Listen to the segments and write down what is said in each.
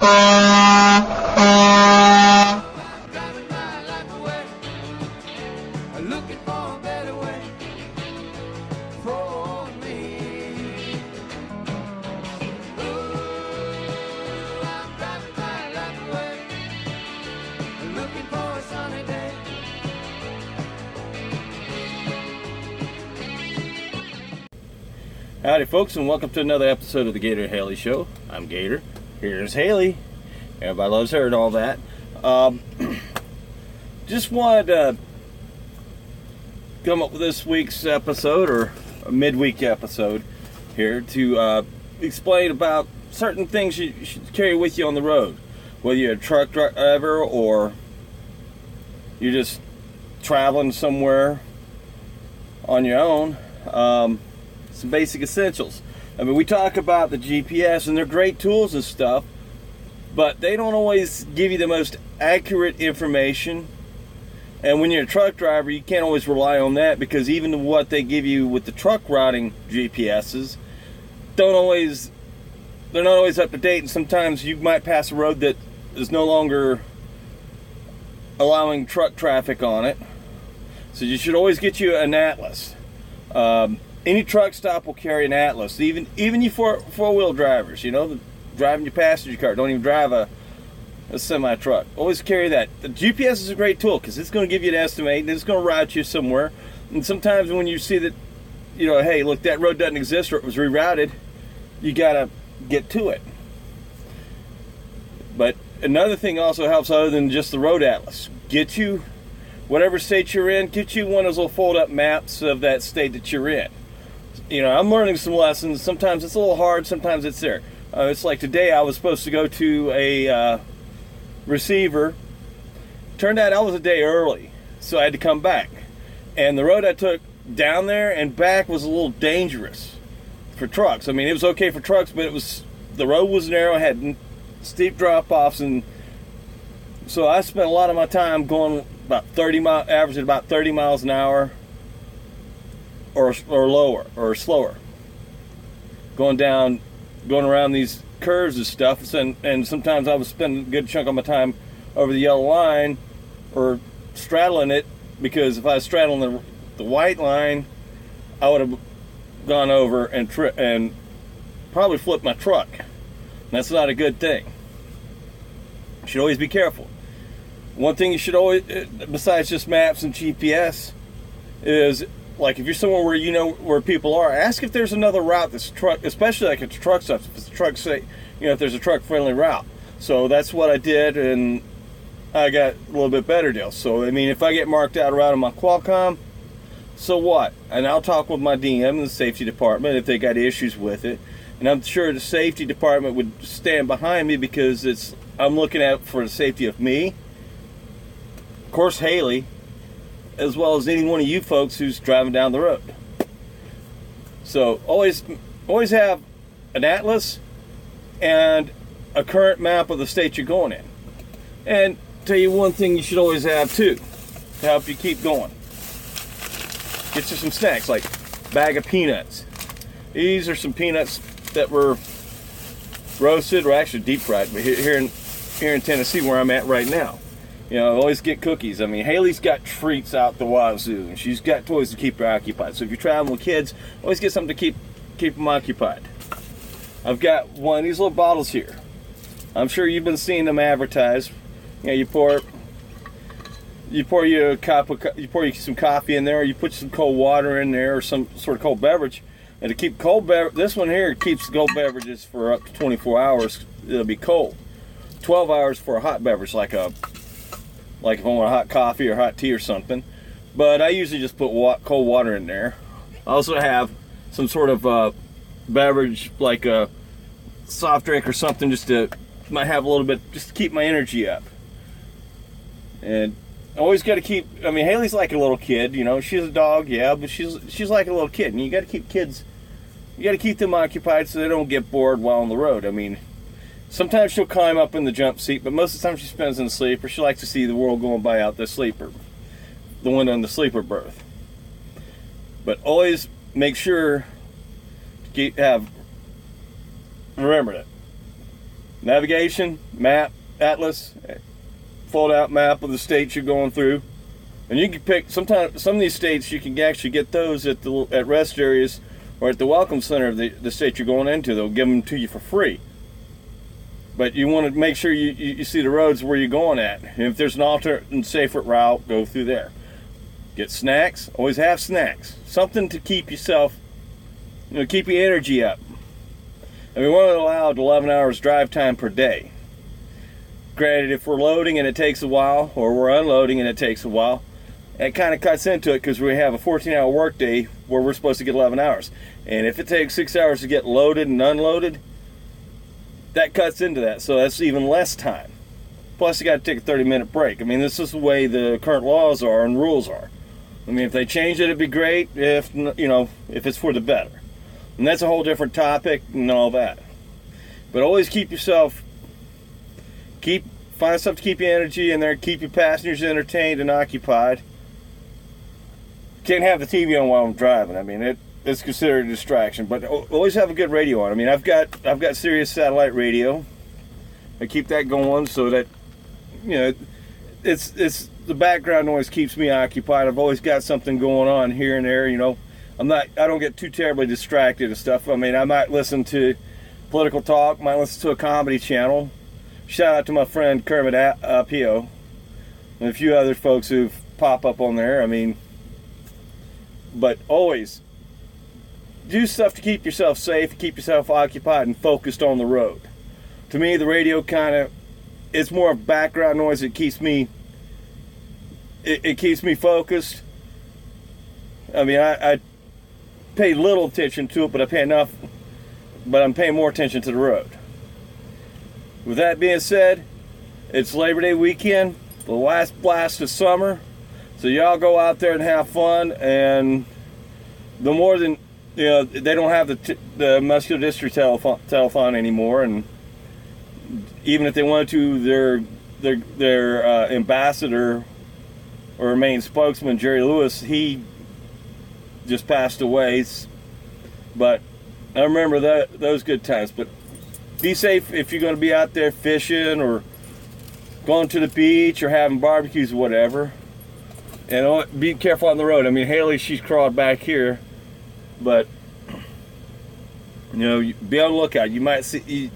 Driving my life away, looking for a better way for me. Ooh, I'm driving my life away, looking for a sunny day. Howdy folks, and welcome to another episode of the Gator and Haley Show. I'm Gator. Here's Haley. Everybody loves her and all that. Just wanted to come up with this week's episode, or a midweek episode here, to explain about certain things you should carry with you on the road. Whether you're a truck driver or you're just traveling somewhere on your own. Some basic essentials. I mean, we talk about the GPS, and they're great tools and stuff, but they don't always give you the most accurate information. And when you're a truck driver, you can't always rely on that, because even what they give you with the truck routing GPSs they're not always up to date, and sometimes you might pass a road that is no longer allowing truck traffic on it. So you should always get you an atlas. Any truck stop will carry an atlas. Even you four-wheel drivers, driving your passenger car, don't even drive a semi-truck. Always carry that. The GPS is a great tool because it's going to give you an estimate, and it's going to route you somewhere. And sometimes when you see that, hey, look, that road doesn't exist, or it was rerouted, you got to get to it. But another thing also helps, other than just the road atlas. Get you, whatever state you're in, get you one of those little fold-up maps of that state that you're in. I'm learning some lessons. Sometimes it's a little hard, sometimes it's there. It's like today I was supposed to go to a receiver. Turned out I was a day early, so I had to come back. And the road I took down there and back was a little dangerous for trucks. I mean, it was okay for trucks, but the road was narrow, had steep drop-offs, and so I spent a lot of my time going about 30 miles, averaging about 30 miles an hour. Or lower, or slower. Going around these curves and stuff, and sometimes I was spending a good chunk of my time over the yellow line, or straddling it, because if I was straddling the white line, I would have gone over and probably flipped my truck. That's not a good thing. You should always be careful. One thing you should always, besides just maps and GPS, is, like, if you're somewhere where you know where people are, ask if there's another route that's truck, especially like it's truck stuff. If it's a truck, if there's a truck-friendly route. So that's what I did, and I got a little bit better deal. So, I mean, if I get marked out a route on my Qualcomm, so what? And I'll talk with my DM and the safety department if they got issues with it. And I'm sure the safety department would stand behind me, because I'm looking out for the safety of me, of course, Haley, as well as any one of you folks who's driving down the road. So always have an atlas and a current map of the state you're going in. And tell you one thing you should always have too, to help you keep going. Get you some snacks, like a bag of peanuts. These are some peanuts that were roasted, or actually deep fried, but here in Tennessee, where I'm at right now. Always get cookies. I mean, Haley's got treats out the wazoo, and she's got toys to keep her occupied. So if you're traveling with kids, always get something to keep them occupied. I've got one of these little bottles here. I'm sure you've been seeing them advertised. You pour you some coffee in there, or you put some cold water in there, or some sort of cold beverage. And to keep cold beverage, this one here keeps cold beverages for up to 24 hours. It'll be cold. 12 hours for a hot beverage, like if I want a hot coffee or hot tea or something. But I usually just put cold water in there. I also have some sort of beverage, like a soft drink or something, might have a little bit, just to keep my energy up. And always got to keep, I mean, Haley's like a little kid, she's a dog, yeah, but she's like a little kid. And you got to keep kids, you got to keep them occupied so they don't get bored while on the road. I mean, sometimes she'll climb up in the jump seat, but most of the time she spends in the sleeper. She likes to see the world going by out the sleeper, the one on the sleeper berth. But always make sure to remember that navigation, map, atlas, fold out map of the states you're going through. And you can pick, sometimes some of these states you can actually get those at rest areas or at the welcome center of the state you're going into. They'll give them to you for free. But you want to make sure you see the roads where you're going at. And if there's an alternate and safer route, go through there. Get snacks. Always have snacks. Something to keep yourself, keep your energy up. And we want to allow 11 hours drive time per day. Granted, if we're loading and it takes a while, or we're unloading and it takes a while, it kind of cuts into it because we have a 14-hour workday where we're supposed to get 11 hours. And if it takes 6 hours to get loaded and unloaded, that cuts into that. So that's even less time. Plus, you got to take a 30-minute break. I mean, this is the way the current laws are and rules are. I mean, if they change it, it'd be great. If it's for the better. And that's a whole different topic and all that. But always keep yourself, find stuff to keep your energy in there, keep your passengers entertained and occupied. Can't have the TV on while I'm driving. I mean, it's considered a distraction, but always have a good radio on. I mean, I've got Sirius satellite radio. I keep that going so that it's the background noise keeps me occupied. I've always got something going on here and there. I don't get too terribly distracted and stuff. I mean, I might listen to political talk, might listen to a comedy channel. Shout out to my friend Kermett, Apio, and a few other folks who pop up on there. I mean, but always do stuff to keep yourself safe, keep yourself occupied and focused on the road. To me, the radio it's more of background noise. It keeps me focused. I mean, I pay little attention to it, but I pay enough. But I'm paying more attention to the road. With that being said, it's Labor Day weekend, the last blast of summer. So y'all go out there and have fun. And the more than they don't have the muscular dystrophy telethon anymore, and even if they wanted to, their ambassador or main spokesman, Jerry Lewis, he just passed away. But I remember those good times. But be safe if you're going to be out there fishing or going to the beach or having barbecues or whatever. And be careful on the road. I mean, Haley, she's crawled back here. But, be on the lookout. You might see,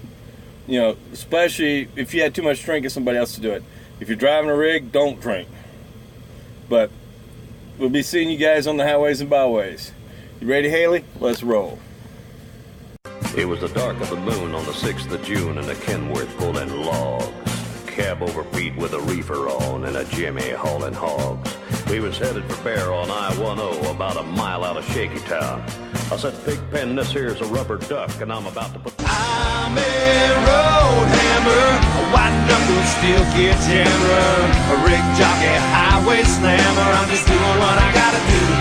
especially if you had too much drink, get somebody else to do it. If you're driving a rig, don't drink. But we'll be seeing you guys on the highways and byways. You ready, Haley? Let's roll. It was the dark of the moon on the 6th of June, and a Kenworth pulling logs. Cab overbeat with a reefer on, and a Jimmy hauling hogs. We was headed for Bear on I-10, about a mile out of Shaky Town. I said, Pigpen, this here's a rubber duck, and I'm about to put... I'm a road hammer, a white knuckle steel kid jammer, a rig jockey, highway slammer. I'm just doing what I gotta do.